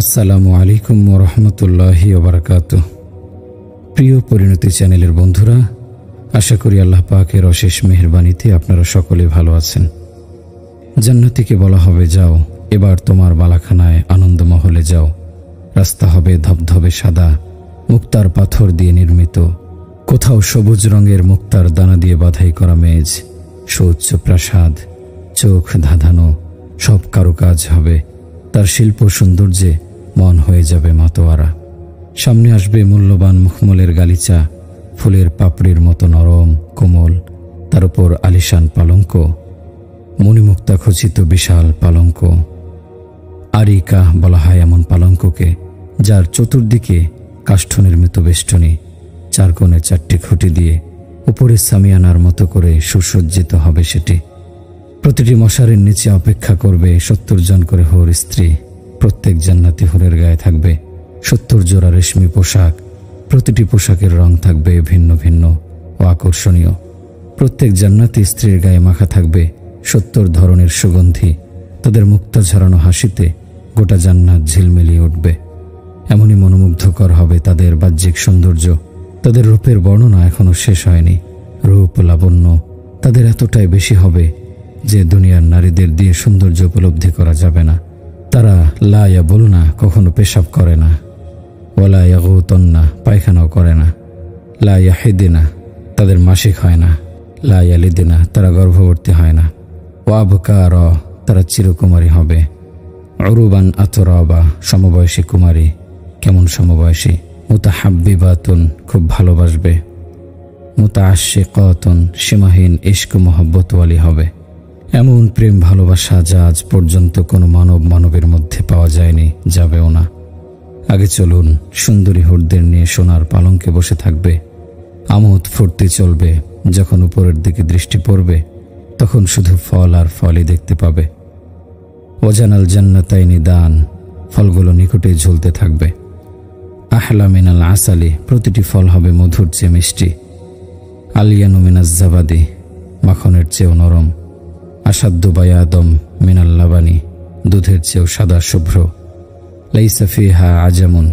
আসসালামু আলাইকুম ওয়া রাহমাতুল্লাহি ওয়া বারাকাতুহু। প্রিয় পরিণতি চ্যানেলের বন্ধুরা, আশা করি আল্লাহ পাকের অশেষ মেহেরবানিতে আপনারা সকলে ভালো আছেন। জান্নাতীকে বলা হবে, যাও এবার তোমার বালাখানায় আনন্দ মহলে যাও। রাস্তা হবে ধবধবে সাদা, মুক্তার পাথর দিয়ে নির্মিত। কোথাও সবুজ রঙের মুক্তার দানা দিয়ে বাধাই করা মেজ, সুউচ্চ প্রাসাদ, চোখ ধাঁধানো সব কারুকাজ হবে। তার শিল্প সৌন্দর্যে মন হয়ে যাবে মাতোয়ারা। সামনে আসবে মূল্যবান মুখমলের গালিচা, ফুলের পাপড়ির মতো নরম কোমল, তার উপর আলিশান পালঙ্ক, মণিমুক্তা খচিত বিশাল পালঙ্ক। আরিকা বলা হয় এমন পালঙ্ককে, যার চতুর্দিকে কাষ্ঠ নির্মিত বেষ্টনী, চার কোণে চারটি খুঁটি দিয়ে উপরে সামিয়ানার মতো করে সুসজ্জিত হবে সেটি। প্রতিটি মশারির নিচে অপেক্ষা করবে ৭০ জন করে হুর স্ত্রী। প্রত্যেক জান্নাতি হুরের গায়ে থাকবে ৭০ জোড়া রেশমি পোশাক। প্রতিটি পোশাকের রং থাকবে ভিন্ন ভিন্ন ও আকর্ষণীয়। প্রত্যেক জান্নাতি স্ত্রীর গায়ে মাখা থাকবে ৭০ ধরনের সুগন্ধি। তাদের মুক্তা ঝরানো হাসিতে গোটা জান্নাত ঝিলমিলিয়ে উঠবে। এমনই মনোমুগ্ধকর হবে তাদের বাহ্যিক সৌন্দর্য। তাদের রূপের বর্ণনা এখনো শেষ হয়নি। রূপ লাবণ্য তাদের এতটাই বেশি হবে যে দুনিয়ার নারীদের দিয়ে সৌন্দর্য উপলব্ধি করা যাবে না। তারা লা ইয়াবুলনা কখনো পেশাব করে না, ওয়ালা ইয়াগুতান্না পায়খানাও করে না, লা ইয়াহিদিনা তাদের মাসিক হয় না, লা ইয়ালিদিনা তারা গর্ভবতী হয় না, ওয়াবকার তারা চিরকুমারী হবে, উরুবান আতরাবা সমবয়সী কুমারী। কেমন সমবয়সী? মুতাহাব্বিবাতুন খুব ভালোবাসবে, মুতাআশিকাতুন সীমাহীন ইশক মোহব্বতওয়ালি হবে। এমন প্রেম ভালোবাসা যা আজ পর্যন্ত কোনো মানবের মধ্যে পাওয়া যায়নি, যাবেও না। আগে চলুন, সুন্দরী হুরদের নিয়ে সোনার পালঙ্কে বসে থাকবে। আমোদ ফুর্তি চলবে। যখন উপরের দিকে দৃষ্টি পড়বে তখন শুধু ফল আর ফলই দেখতে পাবে। ওয়াজানাল জান্নাতাইনি দান, ফলগুলো নিকটে ঝুলতে থাকবে। আহলা মিনাল আসালি, প্রতিটি ফল হবে মধুর চেয়ে মিষ্টি। আলিয়ানু মিনাজ জাবাদি, মাখনের চেয়েও নরম। আসাদ্দ বায়াদম মিনাল লাবানি, দুধের চেয়েও সাদা শুভ্র। লাইসা ফিহা আজামুন,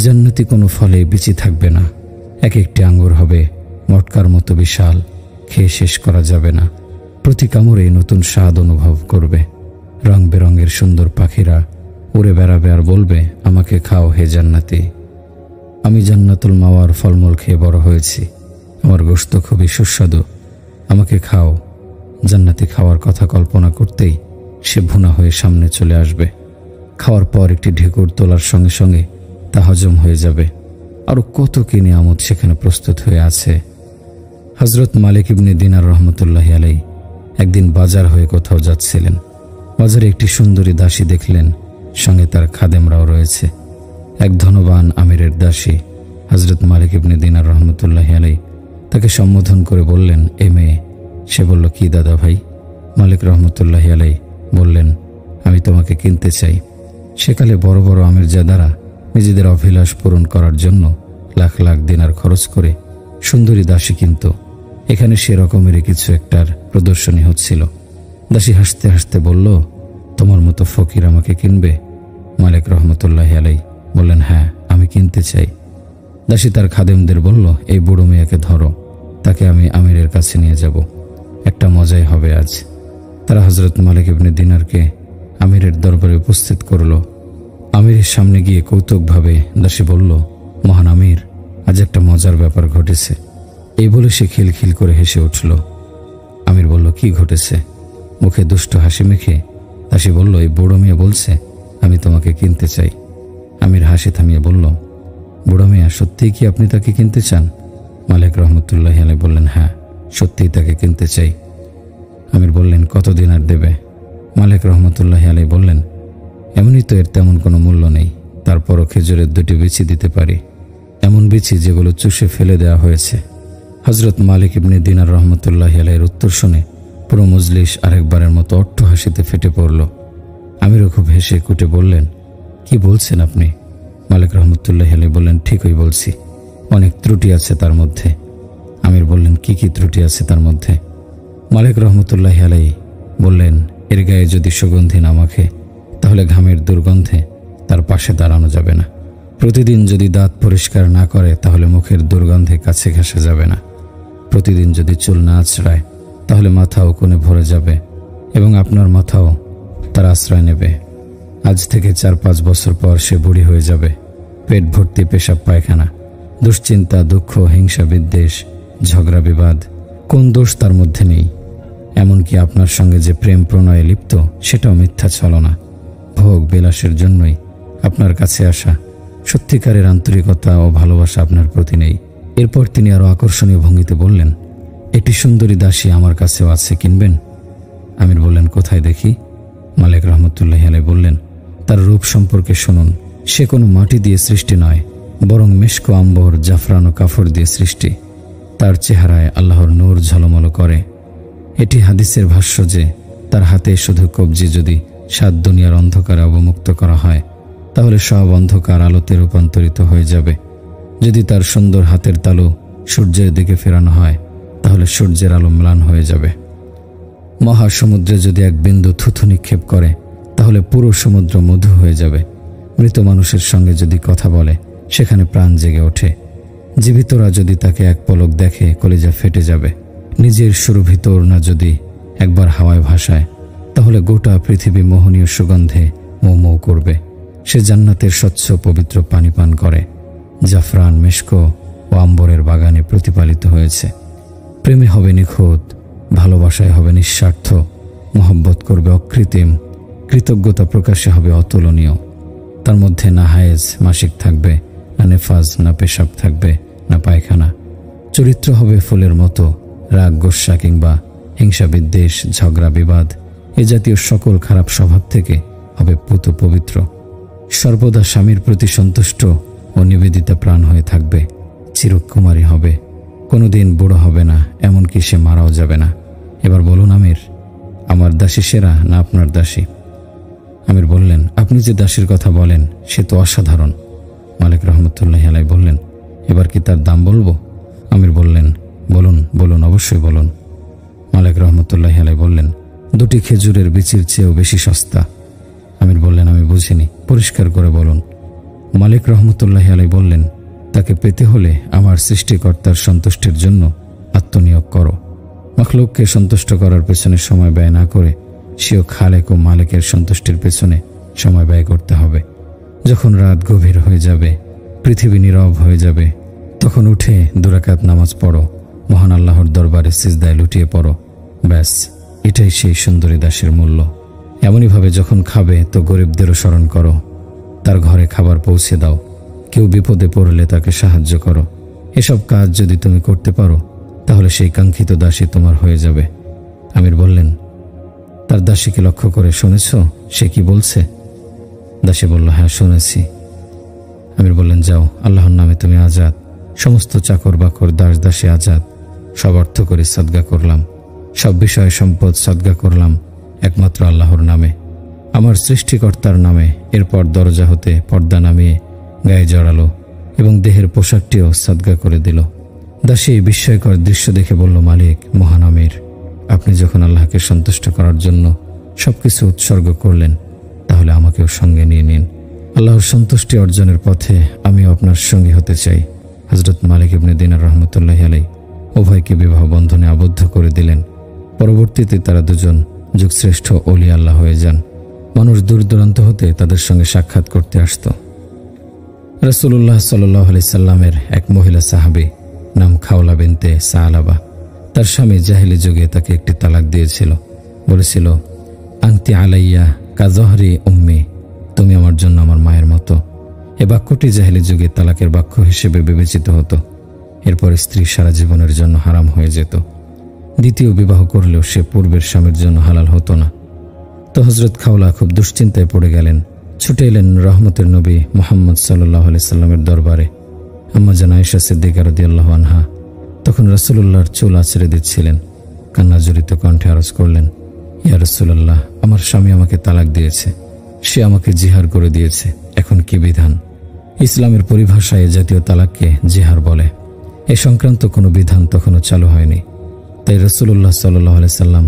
জান্নাতি কোনো ফলে বিচি থাকবে না। এক একটি আঙ্গুর হবে মটকার মতো বিশাল, খেয়ে শেষ করা যাবে না। প্রতি কামড়ে নতুন স্বাদ অনুভব করবে। রং বেরঙের সুন্দর পাখিরা উড়ে বেড়াবে আর বলবে, আমাকে খাও হে জান্নাতি। আমি জান্নাতুল মাওয়ার ফলমূল খেয়ে বড় হয়েছি, আমার গোশত খুবই সুস্বাদু, আমাকে খাও। জান্নাতি খাওয়ার কথা কল্পনা করতেই সে ভুনা হয়ে সামনে চলে আসবে। খাওয়ার পর একটি ঢেকুর তোলার সঙ্গে সঙ্গে তা হজম হয়ে যাবে। আরও কত কি নিয়ামত সেখানে প্রস্তুত হয়ে আছে। হযরত মালিক ইবনে দিনার রহমতুল্লাহি আলাইহি একদিন বাজার হয়ে কোথাও যাচ্ছিলেন। বাজারে একটি সুন্দরী দাসী দেখলেন, সঙ্গে তার খাদেমরাও রয়েছে। এক ধনবান আমিরের দাসী হযরত মালিক ইবনে দিনার রহমতুল্লাহি আলাইহি তাকে সম্বোধন করে বললেন, এ মেয়ে। সে বলল, কি দাদা ভাই? মালিক রহমতুল্লাহি আলাইহি বললেন, আমি তোমাকে কিনতে চাই। সেকালে বড় বড় আমিরজাদারা নিজেদের অভিলাষ পূরণ করার জন্য লাখ লাখ দিনার খরচ করে সুন্দরী দাসী কিনত। এখানে সে রকমেরই কিছু একটার প্রদর্শনী হচ্ছিল। দাসী হাসতে হাসতে বলল, তোমার মতো ফকির আমাকে কিনবে? মালিক রহমতুল্লাহি আলাইহি বললেন, হ্যাঁ, আমি কিনতে চাই। দাসী তার খাদেমদের বলল, এই বুড়ো মেয়েকে ধরো, তাকে আমি আমিরের কাছে নিয়ে যাব। একটা মজাই হবে আজ। তারা হযরত মালিক ইবনে দিনারকে আমিরের দরবারে উপস্থিত করল। আমিরের সামনে গিয়ে কৌতুকভাবে দাসী বলল, মহান আমির, আজ একটা মজার ব্যাপার ঘটেছে। এই বলে সে খিলখিল করে হেসে উঠল। আমির বলল, কি ঘটেছে? মুখে দুষ্ট হাসি মেখে দাসী বলল, এই বুড়ো মেয়ে বলছে আমি তোমাকে কিনতে চাই। আমির হাসি থামিয়ে বলল, বুড়ো মেয়ে, সত্যিই কি আপনি তাকে কিনতে চান? মালিক রহমতুল্লাহি আলাইহি বললেন, হ্যাঁ, সত্যিই তাকে কিনতে চাই। আমির বললেন, কত দিনার দেবে? মালিক রহমতুল্লাহি আলাইহি বললেন, এমনই তো, এর তেমন কোনো মূল্য নেই। তারপরও খেজুরের 2টি বিচি দিতে পারি, এমন বিচি যেগুলো চুষে ফেলে দেওয়া হয়েছে। হযরত মালিক ইবনে দিনার রহমতুল্লাহি আলাইহির উত্তর শুনে পুরো মজলিস আরেকবারের মতো অট্ট হাসিতে ফেটে পড়ল। আমিরও খুব হেসে কুটে বললেন, কি বলছেন আপনি? মালিক রহমতুল্লাহি আলাইহি বললেন, ঠিকই বলছি, অনেক ত্রুটি আছে তার মধ্যে। আমির বললেন, কি কি ত্রুটি আছে তার মধ্যে? মালিক রহমতুল্লাহি আলাইহি বললেন, এর গায়ে যদি সুগন্ধি না মাখে তাহলে ঘামের দুর্গন্ধে তার পাশে দাঁড়ানো যাবে না। প্রতিদিন যদি দাঁত পরিষ্কার না করে তাহলে মুখের দুর্গন্ধে কাছে ঘেঁষা যাবে না। প্রতিদিন যদি চুল না আঁচড়ায় তাহলে মাথাও কোণে ভরে যাবে এবং আপনার মাথাও তার আশ্রয় নেবে। আজ থেকে 4-5 বছর পর সে বুড়ি হয়ে যাবে, পেট ভর্তি পেশাব পায়খানা, দুশ্চিন্তা, দুঃখ, হিংসা, বিদ্বেষ, ঝগড়া, বিবাদ। কোন দোষ তার মধ্যে নেই? এমনকি আপনার সঙ্গে যে প্রেম প্রণয়ে লিপ্ত সেটাও মিথ্যা ছলনা। ভোগ বিলাসের জন্যই আপনার কাছে আসা, সত্যিকারের আন্তরিকতা ও ভালোবাসা আপনার প্রতি নেই। এরপর তিনি আরো আকর্ষণীয় ভঙ্গিতে বললেন, একটি সুন্দরী দাসী আমার কাছেও আছে, কিনবেন? আমির বললেন, কোথায় দেখি? মালিক রহমতুল্লাহি আলাইহি বললেন, তার রূপ সম্পর্কে শুনুন। সে কোনো মাটি দিয়ে সৃষ্টি নয়, বরং মেশক, আম্বর, জাফরান ও কাফর দিয়ে সৃষ্টি। তার চেহারায় আল্লাহর নূর ঝলমল করে। এটি হাদিসের ভাষ্য যে তার হাতে শুধু কবজি যদি 7 দুনিয়ার অন্ধকারে অবমুক্ত করা হয় তাহলে সব অন্ধকার আলোতে রূপান্তরিত হয়ে যাবে। যদি তার সুন্দর হাতের তালু সূর্যের দিকে ফেরানো হয় তাহলে সূর্যের আলো ম্লান হয়ে যাবে। মহাসমুদ্রে যদি এক বিন্দু থুথু নিক্ষেপ করে তাহলে পুরো সমুদ্র মধু হয়ে যাবে। মৃত মানুষের সঙ্গে যদি কথা বলে সেখানে প্রাণ জেগে ওঠে। জীবিতরা যদি তাকে এক পলক দেখে কলিজা ফেটে যাবে। নিজের সুরভিত ওড়না যদি একবার হাওয়ায় ভাসায় তাহলে গোটা পৃথিবী মোহনীয় সুগন্ধে মৌ মৌ করবে। সে জান্নাতের স্বচ্ছ পবিত্র পানি পান করে, জাফরান, মেশক ও আম্বরের বাগানে প্রতিপালিত হয়েছে। প্রেমে হবে নিখুঁত, ভালোবাসায় হবে নিঃস্বার্থ, মহব্বত করবে অকৃত্রিম, কৃতজ্ঞতা প্রকাশে হবে অতুলনীয়। তার মধ্যে না হায়েজ মাসিক থাকবে, না নেফাজ, না পেশাব থাকবে, না পায়খানা। চরিত্র হবে ফুলের মতো, রাগ, গোস্বা কিংবা হিংসা, বিদ্বেষ, ঝগড়া, বিবাদ এ জাতীয় সকল খারাপ স্বভাব থেকে হবে পুত পবিত্র। সর্বদা স্বামীর প্রতি সন্তুষ্ট ও নিবেদিতা প্রাণ হয়ে থাকবে। চিরকুমারী হবে, কোনোদিন বুড়ো হবে না, এমনকি সে মারাও যাবে না। এবার বলুন আমির, আমার দাসী সেরা না আপনার দাসী? আমির বললেন, আপনি যে দাসীর কথা বলেন সে তো অসাধারণ। মালিক রহমতুল্লাহি আলাইহি বললেন, এবার কি তার দাম বলবো? আমির বললেন, বলুন বলুন, অবশ্যই বলুন। মালিক রহমতুল্লাহি আলাইহি বললেন, 2টি খেজুরের বিচির চেয়েও বেশি সস্তা। আমির বললেন, আমি বুঝিনি, পরিষ্কার করে বলুন। মালিক রহমতুল্লাহি আলাইহি বললেন, তাকে পেতে হলে আমার সৃষ্টিকর্তার সন্তুষ্টির জন্য আত্মনিয়োগ করো। মখলুককে সন্তুষ্ট করার পেছনে সময় ব্যয় না করে সেও খালেক ও মালিকের সন্তুষ্টির পেছনে সময় ব্যয় করতে হবে। যখন রাত গভীর হয়ে যাবে, পৃথিবী নীরব হয়ে যাবে, তখন উঠে 2 রাকাত নামাজ পড়ো, মহান আল্লাহর দরবারে সিজদায় লুটিয়ে পড়ো। ব্যাস, এটাই সেই সুন্দরী দাসীর মূল্য। এমনইভাবে যখন খাবে তো গরিবদেরও স্মরণ করো, তার ঘরে খাবার পৌঁছে দাও, কেউ বিপদে পড়লে তাকে সাহায্য করো। এসব কাজ যদি তুমি করতে পারো তাহলে সেই কাঙ্ক্ষিত দাসী তোমার হয়ে যাবে। আমির বললেন, তার দাসীকে লক্ষ্য করে শুনেছ সে কি বলছে? দাসী বলল, হ্যাঁ শুনেছি। আমির বললেন, যাও, আল্লাহর নামে তুমি আজাদ। সমস্ত চাকর বাকর, দাস দাসী আজাদ। সব অর্থ করে সাদগা করলাম, সব বিষয় সম্পদ সাদগা করলাম একমাত্র আল্লাহর নামে, আমার সৃষ্টিকর্তার নামে। এরপর দরজা হতে পর্দা নামিয়ে গায়ে জড়ালো এবং দেহের পোশাকটিও সাদগা করে দিল। দাসী বিস্ময়কর দৃশ্য দেখে বলল, মালিক, মহান আমির, আপনি যখন আল্লাহকে সন্তুষ্ট করার জন্য সবকিছু উৎসর্গ করলেন তাহলে আমাকেও সঙ্গে নিয়ে নিন। আল্লাহর সন্তুষ্টি অর্জনের পথে আমিও আপনার সঙ্গী হতে চাই। হযরত মালিক ইবনে দিনার রহমতুল্লাহি আলাইহি উভয়কে বিবাহ বন্ধনে আবদ্ধ করে দিলেন। পরবর্তীতে তারা দুজন যুগশ্রেষ্ঠ ওলি আল্লাহ হয়ে যান। মানুষ দূর দূরান্ত হতে তাদের সঙ্গে সাক্ষাৎ করতে আসত। রাসূলুল্লাহ সাল্লাল্লাহু আলাইহি সাল্লামের এক মহিলা সাহাবী নাম খাওলা বিনতে সালাবা, তার স্বামী জাহেলি যুগে তাকে একটি তালাক দিয়েছিল। বলেছিল, আনতি আলাইয়া কাজহরি উম্মি, তুমি আমার জন্য আমার মায়ের মতো। এ বাক্যটি জাহেলি যুগে তালাকের বাক্য হিসেবে বিবেচিত হতো। এরপর স্ত্রী সারা জীবনের জন্য হারাম হয়ে যেত। দ্বিতীয় বিবাহ করলেও সে পূর্বের স্বামীর জন্য হালাল হতো না। তো হযরত খাওলা খুব দুশ্চিন্তায় পড়ে গেলেন। ছুটে এলেন রহমতের নবী মুহাম্মদ সাল্লাল্লাহু আলাইহি সাল্লামের দরবারে। আম্মা জান আয়েশা সিদ্দিকা রাদিয়াল্লাহু আনহা তখন রাসূলুল্লাহর চুল আঁচড়ে দিচ্ছিলেন। কান্না জড়িত কণ্ঠে আরজ করলেন, ইয়া রাসূলুল্লাহ, আমার স্বামী আমাকে তালাক দিয়েছে, সে আমাকে জিহার করে দিয়েছে, এখন কি বিধান? ইসলামের পরিভাষায় জাতীয় তালাককে জিহার বলে। এ সংক্রান্ত কোনো বিধান তখনও চালু হয়নি। তাই রাসূলুল্লাহ সাল্লাল্লাহু আলাইহি সাল্লাম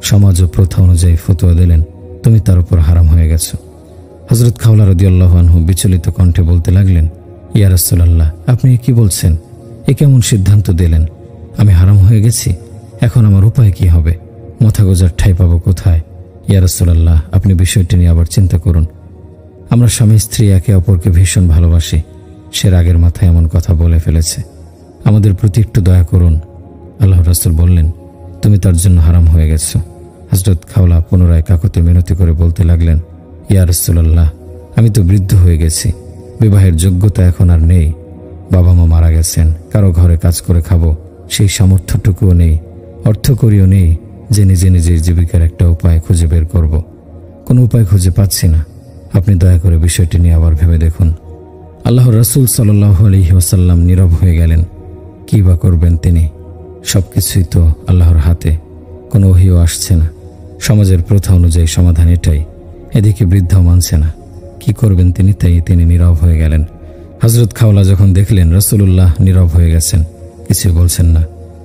সমাজ ও প্রথা অনুযায়ী ফতোয়া দিলেন, তুমি তার উপর হারাম হয়ে গেছো। হযরত খাওলা রাদিয়াল্লাহু আনহু বিচলিত কণ্ঠে বলতে লাগলেন, ইয়া রাসূলুল্লাহ, আপনি কি বলছেন? এ কেমন সিদ্ধান্ত দিলেন? আমি হারাম হয়ে গেছি, এখন আমার উপায় কি হবে? মাথা গোজার ঠাঁই পাবো কোথায়? ইয়া রাসূলুল্লাহ, আপনি বিষয়টি নিয়ে আবার চিন্তা করুন। আমরা স্বামী স্ত্রী একে অপরকে ভীষণ ভালোবাসি, সে রাগের মাথায় এমন কথা বলে ফেলেছে, আমাদের প্রতি একটু দয়া করুন। আল্লাহর রাসূল বললেন, তুমি তার জন্য হারাম হয়ে গেছো। হযরত খাওলা পুনরায় কাকুতি মিনতি করে বলতে লাগলেন, ইয়া রাসূলুল্লাহ, আমি তো বৃদ্ধ হয়ে গেছি, বিবাহের যোগ্যতা এখন আর নেই। বাবা মা মারা গেছেন, কারো ঘরে কাজ করে খাবো সেই সামর্থ্যটুকুও নেই, অর্থকড়িও নেই যে নিজে নিজের জীবিকার একটা উপায় খুঁজে বের করব। কোনো উপায় খুঁজে পাচ্ছি না। আপনি দয়া করে বিষয়টি নিয়ে আবার ভেবে দেখুন। আল্লাহর রাসূল সাল্লাল্লাহু আলাইহি ওয়াসাল্লাম নীরব হয়ে গেলেন। কি বা করবেন তিনি? সবকিছুই তো আল্লাহর হাতে, কোনো ওহীও আসছে না। সমাজের প্রথা অনুযায়ী সমাধান এটাই। এদিকে বৃদ্ধাও মানছে না, কি করবেন তিনি? তাই তিনি নীরব হয়ে গেলেন। হযরত খাওলা যখন দেখলেন রাসূলুল্লাহ নীরব হয়ে গেছেন, কিছু বলছেন না,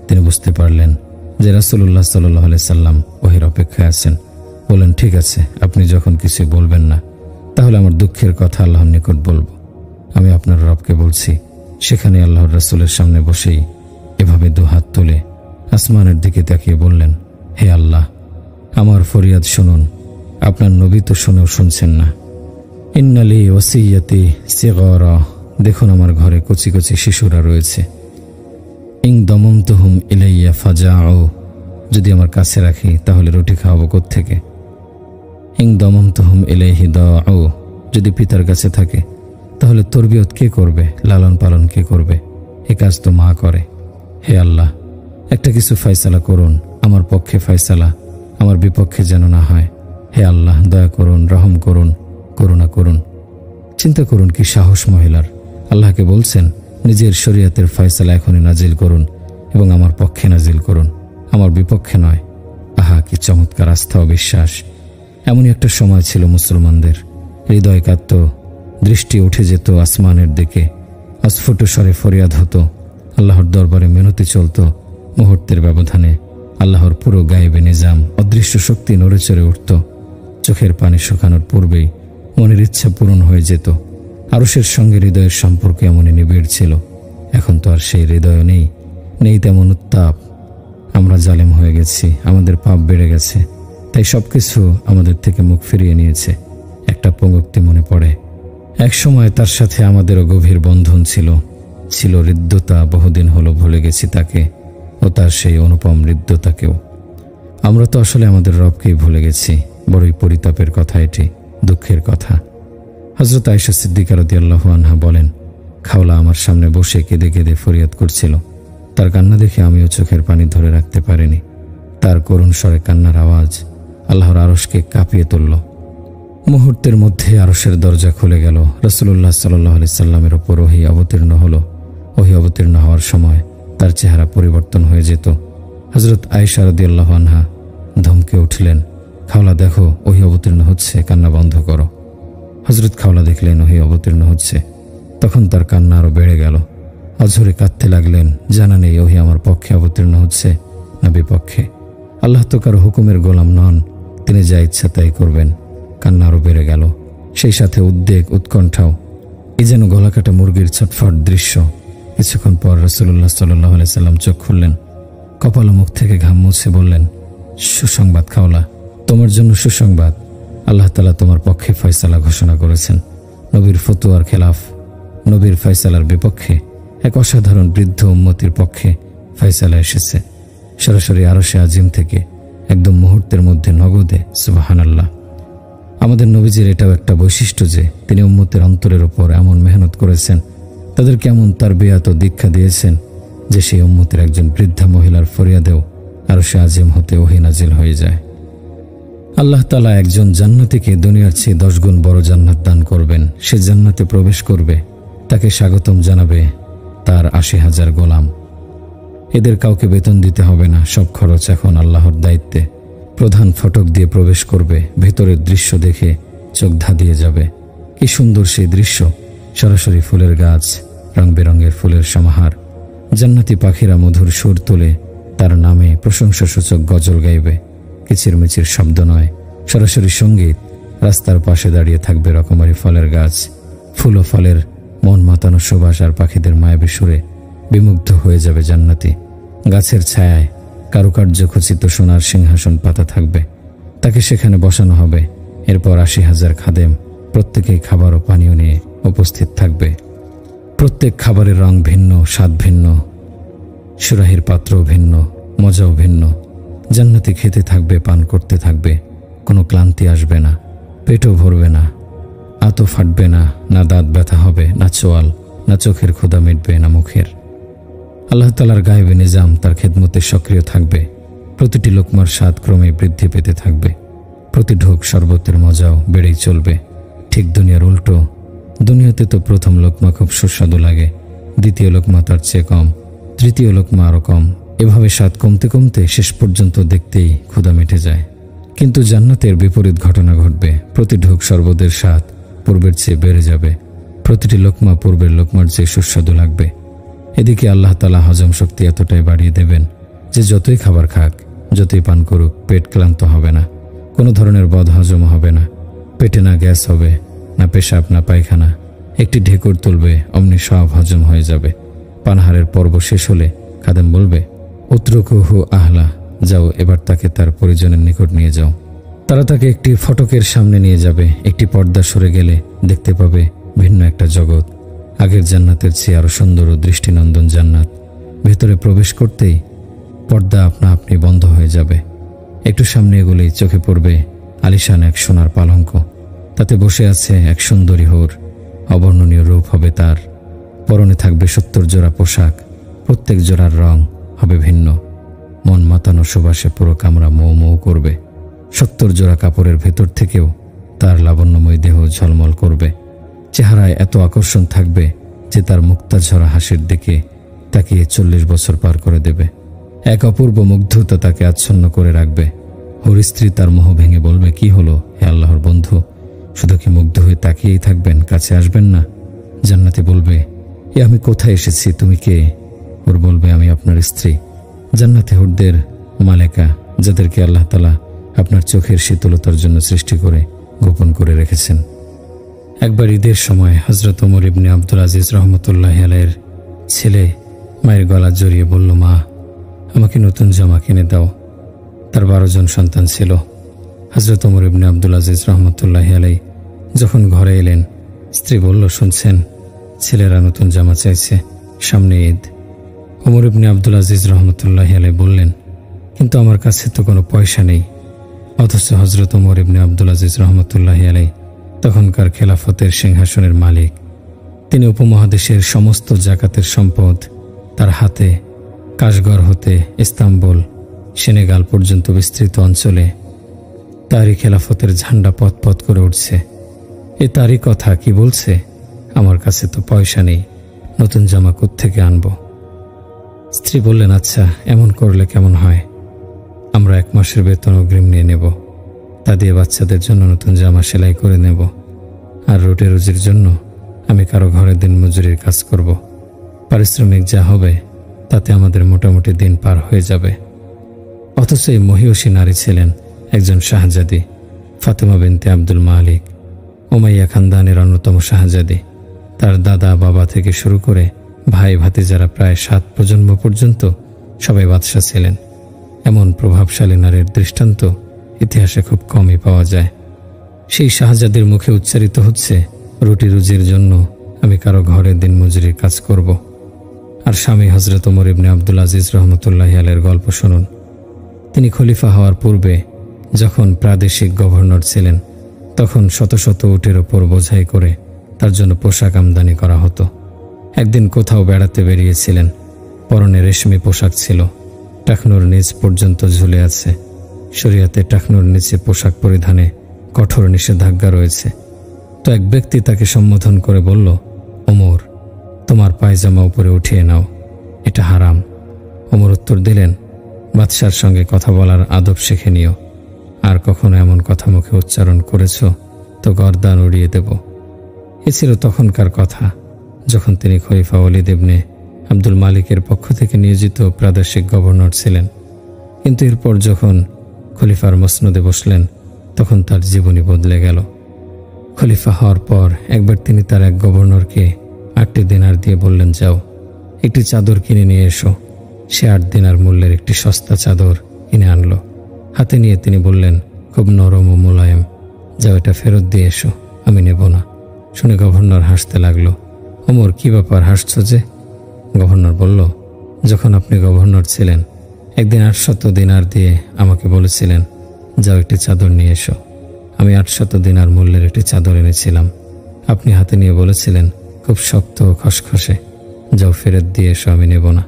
তিনি বুঝতে পারলেন যে রাসূলুল্লাহ সাল্লাল্লাহু আলাইহি সাল্লাম ওহীর অপেক্ষায় আছেন। বললেন, ঠিক আছে, আপনি যখন কিছু বলবেন না, তাহলে আমার দুঃখের কথা আল্লাহর নিকট বলবো। আমি আপনার রবকে বলছি। সেখানে আল্লাহর রাসূলের সামনে বসেই এভাবে দুহাত তুলে আসমানের দিকে তাকিয়ে বললেন, হে আল্লাহ, আমার ফরিয়াদ শুনুন, আপনার নবী তো শুনেও শুনছেন না। ইন্নালি ওয়াসিয়াতি সিগরা, দেখুন আমার ঘরে কচি কচি শিশুরা রয়েছে। ইং দমমতুহুম ইলাইয়া ফাজাউ, যদি আমার কাছে রাখি তাহলে রুটি খাওয়াবো কোত্থেকে? ইং দমমতুহুম ইলাইহি দাউ, যদি পিতার কাছে থাকে তাহলে তরবিয়ত কে করবে, লালন পালন কে করবে? এ কাজ তো মা করে। হে আল্লাহ, একটা কিছু ফয়সালা করুন, আমার পক্ষে ফয়সালা, আমার বিপক্ষে যেন না হয়। হে আল্লাহ, দয়া করুন, রহম করুন, করুণা করুন। চিন্তা করুন কি সাহস মহিলার! আল্লাহকে বলছেন নিজের শরীয়তের ফয়সালা এখনই নাজিল করুন এবং আমার পক্ষে নাজিল করুন, আমার বিপক্ষে নয়। আহা, কি চমৎকার আস্থা ও বিশ্বাস! এমনই একটা সময় ছিল মুসলমানদের। হৃদয় কাঁদত, দৃষ্টি উঠে যেত আসমানের দিকে, অস্ফুট স্বরে ফরিয়াদ হতো, আল্লাহর দরবারে মিনতি চলত। মুহূর্তের ব্যবধানে আল্লাহর পুরো গায়েবে নিজাম, অদৃশ্য শক্তি নড়ে চড়ে উঠত। চোখের পানি শুকানোর পূর্বেই মনের ইচ্ছা পূরণ হয়ে যেত। আরশের সঙ্গে হৃদয়ের সম্পর্ক এমনই নিবিড় ছিল। এখন তো আর সেই হৃদয় নেই, নেই তেমন উত্তাপ। আমরা জালেম হয়ে গেছি, আমাদের পাপ বেড়ে গেছে, তাই সবকিছু আমাদের থেকে মুখ ফিরিয়ে নিয়েছে। একটা পঙ্গুক্তি মনে পড়ে, এক সময় তার সাথে আমাদেরও গভীর বন্ধন ছিল, ছিল হৃদ্যতা। বহুদিন হলো ভুলে গেছি তাকে ও তার সেই অনুপম হৃদ্যতাকেও। আমরা তো আসলে আমাদের রবকেই ভুলে গেছি। বড়ই পরিতাপের কথা এটি, দুঃখের কথা। হযরত আয়েশা সিদ্দিকা রাদিয়াল্লাহু আনহা বলেন, খাওলা আমার সামনে বসে কেঁদে কেঁদে ফরিয়াদ করছিল। তার কান্না দেখে আমিও চোখের পানি ধরে রাখতে পারিনি। তার করুণ স্বরে কান্নার আওয়াজ আল্লাহর আরশকে কাঁপিয়ে তুলল। মুহূর্তের মধ্যে আরশের দরজা খুলে গেল। রাসূলুল্লাহ সাল্লাল্লাহু আলাইহি সাল্লামের উপর ওহী অবতীর্ণ হলো। ওহী অবতীর্ণ হওয়ার সময় তার চেহারা পরিবর্তন হয়ে যেত। হযরত আয়েশা রাদিয়াল্লাহু আনহা ধমকে উঠলেন, খাওলা দেখো, ওহী অবতীর্ণ হচ্ছে, কান্না বন্ধ করো। হযরত খাওলা দেখলেন ওহী অবতীর্ণ হচ্ছে, তখন তার কান্না আরো বেড়ে গেল। অঝরে কাঁদতে লাগলেন, জানা নেই ওহী আমার পক্ষে অবতীর্ণ হচ্ছে না বিপক্ষে। আল্লাহ তো কারো হুকুমের গোলাম নন, তিনি যা ইচ্ছা তাই করবেন। কান্না আরো বেড়ে গেল, সেই সাথে উদ্বেগ, উৎকণ্ঠাও। এই যেন গলাকাটা মুরগির ছটফট দৃশ্য। কিছুক্ষণ পর রাসূলুল্লাহ সাল্লাল্লাহু আলাইহি সাল্লাম চোখ খুললেন, কপাল ও মুখ থেকে ঘাম মুছে বললেন, সুসংবাদ খাওলা, তোমার জন্য সুসংবাদ। আল্লাহ তাআলা তোমার পক্ষে ফয়সালা ঘোষণা করেছেন। নবীর ফতোয়ার খেলাফ, নবীর ফয়সালার বিপক্ষে এক অসাধারণ বৃদ্ধ উম্মতির পক্ষে ফয়সালা এসেছে। সরাসরি আরশে আজিম থেকে, একদম মুহূর্তের মধ্যে, নগদে। সুবহানাল্লাহ। আমাদের নবীজির এটাও একটা বৈশিষ্ট্য যে তিনি উম্মতের অন্তরের উপর এমন মেহনত করেছেন, তাদেরকে এমন তারবিয়াত ও দীক্ষা দিয়েছেন যে সেই উম্মতের একজন বৃদ্ধা মহিলার ফরিয়াদেও আরশে আজিম হতে ওহী নাজিল হয়ে যায়। আল্লাহ তাআলা একজন জান্নাতীকে দুনিয়ার চেয়ে 10 গুণ বড় জান্নাত দান করবেন। সে জান্নাতে প্রবেশ করবে, তাকে স্বাগতম জানাবে তার 80,000 গোলাম। এদের কাউকে বেতন দিতে হবে না, সব খরচ এখন আল্লাহর দায়িত্বে। প্রধান ফটক দিয়ে প্রবেশ করবে, ভেতরের দৃশ্য দেখে চোখ ধাঁধিয়ে যাবে। কি সুন্দর সেই দৃশ্য! সরাসরি ফুলের গাছ, রং বেরঙের ফুলের সমাহার। জান্নাতি পাখিরা মধুর সুর তুলে তার নামে প্রশংসাসূচক গজল গাইবে। কিচিরমিচির শব্দ নয়, সরাসরি সঙ্গীত। রাস্তার পাশে দাঁড়িয়ে থাকবে রকমারি ফলের গাছ, ফুল ও ফলের মন মাতানো সুবাস আর পাখিদের মায়াবী সুরে বিমুগ্ধ হয়ে যাবে জান্নাতি। গাছের ছায়ায় কারুকার্য খচিত সোনার সিংহাসন পাতা থাকবে, তাকে সেখানে বসানো হবে। এরপর ৮০,০০০ খাদেম প্রত্যেকেই খাবার ও পানীয় নিয়ে উপস্থিত থাকবে। প্রত্যেক খাবারের রং ভিন্ন, স্বাদ ভিন্ন, সুরাহির পাত্রও ভিন্ন, মজাও ভিন্ন। জান্নাতি খেতে থাকবে, পান করতে থাকবে, কোনো ক্লান্তি আসবে না, পেটও ভরবে না, আতো ফাটবে না, না দাঁত ব্যথা হবে, না চোয়াল, না চোখের ক্ষুধা মিটবে, না মুখের। আল্লাহ তাআলার গায়েবী নিজাম তার খেদমতে সক্রিয় থাকবে। প্রতিটি লোকমার স্বাদ ক্রমে বৃদ্ধি পেতে থাকবে, প্রতি ঢোক শরবতের মজাও বেড়েই চলবে। ঠিক দুনিয়ার উল্টো। দুনিয়াতে তো প্রথম লোকমা খুব সুস্বাদু লাগে, দ্বিতীয় লোকমা তার চেয়ে কম, তৃতীয় লোকমা আরও কম। এভাবে স্বাদ কমতে কমতে শেষ পর্যন্ত দেখতেই ক্ষুধা মিটে যায়। কিন্তু জান্নাতের বিপরীত ঘটনা ঘটবে। প্রতি ঢোক শরবতের স্বাদ পূর্বের চেয়ে বেড়ে যাবে, প্রতিটি লোকমা পূর্বের লোকমার চেয়ে সুস্বাদু লাগবে। এদিকে আল্লাহ তাআলা হজম শক্তি এতটাই বাড়িয়ে দেবেন যে যতই খাবার খাক, যতই পান করুক, পেট ক্লান্ত হবে না, কোনো ধরনের বদ হজম হবে না। পেটে না গ্যাস হবে, না পেশাব, না পায়খানা। একটি ঢেকুর তুলবে, অমনি সব হজম হয়ে যাবে। পানাহারের পর্ব শেষ হলে খাদেম বলবে, উতরুকুহু আহলা, যাও এবার তাকে তার পরিজনের নিকট নিয়ে যাও। তারা তাকে একটি ফটকের সামনে নিয়ে যাবে। একটি পর্দা সরে গেলে দেখতে পাবে ভিন্ন একটা জগৎ, আগের জান্নাতের চেয়ে আরো সুন্দর ও দৃষ্টিনন্দন জান্নাত। ভেতরে প্রবেশ করতেই পর্দা আপনা আপনি বন্ধ হয়ে যাবে। একটু সামনে এগোলেই চোখে পড়বে আলিশান এক সোনার পালঙ্ক, তাতে বসে আছে এক সুন্দরী হোর। অবর্ণনীয় রূপ হবে তার, পরনে থাকবে ৭০ জোড়া পোশাক, প্রত্যেক জোড়ার রং হবে ভিন্ন। মন মাতানো সুবাসে পুরো কামরা মৌ মৌ করবে। ৭০ জোড়া কাপড়ের ভেতর থেকেও তার লাবণ্যময় দেহ ঝলমল করবে। চেহারায় এত আকর্ষণ থাকবে যে তার মুক্তা ঝরা হাসির দিকে তাকিয়ে ৪০ বছর পার করে দেবে। এক অপূর্ব মুগ্ধতা তাকে আচ্ছন্ন করে রাখবে। হোর স্ত্রী তার মোহ ভেঙে বলবে, কি হলো হে আল্লাহর বন্ধু, শুধু কি মুগ্ধ হয়ে তাকিয়েই থাকবেন, কাছে আসবেন না? জান্নাতি বলবে, এ আমি কোথায় এসেছি, তুমি কে? হোর বলবে, আমি আপনার স্ত্রী। জান্নাতি হোরদের মালেকা, যাদেরকে আল্লাহ তাআলা আপনার চোখের শীতলতার জন্য সৃষ্টি করে গোপন করে রেখেছেন। একবার ঈদের সময় হযরত ওমর ইবনে আব্দুল আজিজ রহমতুল্লাহি আলাইহির ছেলে মায়ের গলা জড়িয়ে বলল, মা, আমাকে নতুন জামা কিনে দাও। তার ১২ জন সন্তান ছিল। হযরত ওমর ইবনে আব্দুল আজিজ রহমতুল্লাহি আলাইহি যখন ঘরে এলেন, স্ত্রী বলল, শুনছেন, ছেলেরা নতুন জামা চাইছে, সামনে ঈদ। ওমর ইবনে আব্দুল আজিজ রহমতুল্লাহি আলাইহি বললেন, কিন্তু আমার কাছে তো কোনো পয়সা নেই। অথচ হযরত ওমর ইবনে আব্দুল আজিজ রহমতুল্লাহি আলাইহি তখনকার খেলাফতের সিংহাসনের মালিক। তিনি উপমহাদেশের সমস্ত জাকাতের সম্পদ তার হাতে। কাশগড় হতে ইস্তাম্বুল, সেনেগাল পর্যন্ত বিস্তৃত অঞ্চলে তারই খেলাফতের ঝান্ডা পথ পথ করে উঠছে। এ তারই কথা, কি বলছে, আমার কাছে তো পয়সা নেই, নতুন জামা কোত্থেকে আনব? স্ত্রী বললেন, আচ্ছা, এমন করলে কেমন হয়? আমরা ১ মাসের বেতন অগ্রিম নিয়ে নেব, তা দিয়ে বাচ্চাদের জন্য নতুন জামা সেলাই করে নেব, আর রুটি রুজির জন্য আমি কারো ঘরে দিন মজুরির কাজ করব। পারিশ্রমিক যা হবে তাতে আমাদের মোটামুটি দিন পার হয়ে যাবে। অথচ এই মহিয়সী নারী ছিলেন একজন শাহজাদি, ফাতেমা বিনতে আব্দুল মালিক, উমাইয়া খানদানের অন্যতম শাহজাদি। তার দাদা বাবা থেকে শুরু করে ভাই ভাতিজারা প্রায় ৭ প্রজন্ম পর্যন্ত সবাই বাদশা ছিলেন। এমন প্রভাবশালী নারীর দৃষ্টান্ত ইতিহাসে খুব কমই পাওয়া যায়। সেই শাহজাদির মুখে উচ্চারিত হচ্ছে, রুটি রুজির জন্য আমি কারো ঘরে দিন মজুরির কাজ করব। আর স্বামী হযরত ওমর ইবনে আব্দুল আজিজ রহমতুল্লাহি আলাইহির গল্প শুনুন। তিনি খলিফা হওয়ার পূর্বে যখন প্রাদেশিক গভর্নর ছিলেন, তখন শত শত উটের ওপর বোঝাই করে তার জন্য পোশাক আমদানি করা হতো। একদিন কোথাও বেড়াতে বেরিয়েছিলেন, পরনে রেশমি পোশাক ছিল, টাকনুর নিচ পর্যন্ত ঝুলে আছে। শরিয়াতে টাকনুর নিচে পোশাক পরিধানে কঠোর নিষেধাজ্ঞা রয়েছে। তো এক ব্যক্তি তাকে সম্বোধন করে বলল, ওমর, তোমার পায়জামা উপরে উঠিয়ে নাও, এটা হারাম। ওমর উত্তর দিলেন, বাদশার সঙ্গে কথা বলার আদব শিখে নিও, আর কখনো এমন কথা মুখে উচ্চারণ করেছ তো গর্দান উড়িয়ে দেব। এ ছিল তখনকার কথা, যখন তিনি খলিফা ওয়ালিদ ইবনে আব্দুল মালিকের পক্ষ থেকে নিয়োজিত প্রাদেশিক গভর্নর ছিলেন। কিন্তু এরপর যখন খলিফার মসনদে বসলেন, তখন তার জীবনী বদলে গেল। খলিফা হওয়ার পর একবার তিনি তার এক গভর্নরকে 8টি দিনার দিয়ে বললেন, যাও একটি চাদর কিনে নিয়ে এসো। সে 8 দিনার মূল্যের একটি সস্তা চাদর কিনে আনলো। হাতে নিয়ে তিনি বললেন, খুব নরম ও মোলায়েম, যাও এটা ফেরত দিয়ে এসো, আমি নেব না। শুনে গভর্নর হাসতে লাগলো। ওমর, কি ব্যাপার, হাসছো যে? গভর্নর বলল, যখন আপনি গভর্নর ছিলেন একদিন 800 দিনার দিয়ে আমাকে বলেছিলেন, যাও একটি চাদর নিয়ে এসো। আমি 800 দিনার মূল্যের একটি চাদর এনেছিলাম। আপনি হাতে নিয়ে বলেছিলেন, খুব শক্ত ও খসখসে, যাও ফেরত দিয়ে এসো, আমি নেব না।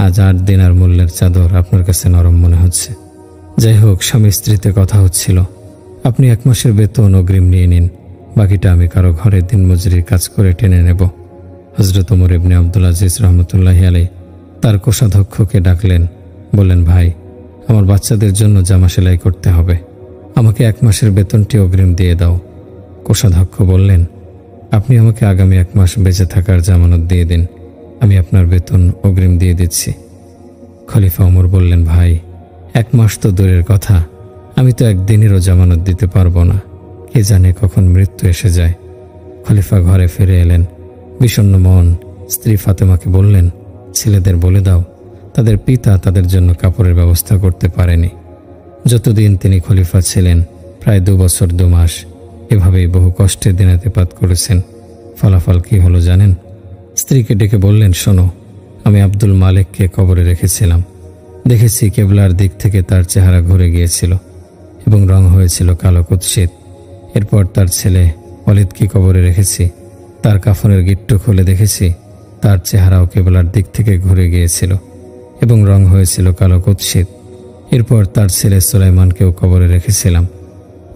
আজ 8 দিনার মূল্যের চাদর আপনার কাছে নরম মনে হচ্ছে। যাই হোক, স্বামী স্ত্রীতে কথা হচ্ছিল, আপনি 1 মাসের বেতন অগ্রিম নিয়ে নিন, বাকিটা আমি কারো ঘরে দিনমজুরির কাজ করে টেনে নেব। হযরত ওমর ইবনে আব্দুল আজিজ রহমতুল্লাহি আলাইহি তার কোষাধ্যক্ষকে ডাকলেন, বললেন, ভাই, আমার বাচ্চাদের জন্য জামা সেলাই করতে হবে, আমাকে 1 মাসের বেতনটি অগ্রিম দিয়ে দাও। কোষাধ্যক্ষ বললেন, আপনি আমাকে আগামী 1 মাস বেঁচে থাকার জামানত দিয়ে দিন, আমি আপনার বেতন অগ্রিম দিয়ে দিচ্ছি। খলিফা ওমর বললেন, ভাই, 1 মাস তো দূরের কথা, আমি তো 1 দিনেরও জামানত দিতে পারবো না, কে জানে কখন মৃত্যু এসে যায়। খলিফা ঘরে ফিরে এলেন। বিষণ্ণ মন স্ত্রী ফাতেমাকে বললেন, ছেলেদের বলে দাও তাদের পিতা তাদের জন্য কাপড়ের ব্যবস্থা করতে পারেনি। যতদিন তিনি খলিফা ছিলেন, প্রায় 2 বছর 2 মাস এভাবেই বহু কষ্টে দিনাতিপাত করেছেন। ফলাফল কি হলো জানেন? স্ত্রীকে ডেকে বললেন, শোনো, আমি আব্দুল মালিককে কবরে রেখেছিলাম। দেখেছি কেবলার দিক থেকে তার চেহারা ঘুরে গিয়েছিল এবং রং হয়েছিল কালো কুৎসিত। এরপর তার ছেলে ওয়ালিদকে কবরে রেখেছি, তার কাফনের গিট্টু খুলে দেখেছি তার চেহারাও কেবলার দিক থেকে ঘুরে গিয়েছিল এবং রং হয়েছিল কালো কুৎসিত। এরপর তার ছেলে সুলাইমানকেও কবরে রেখেছিলাম।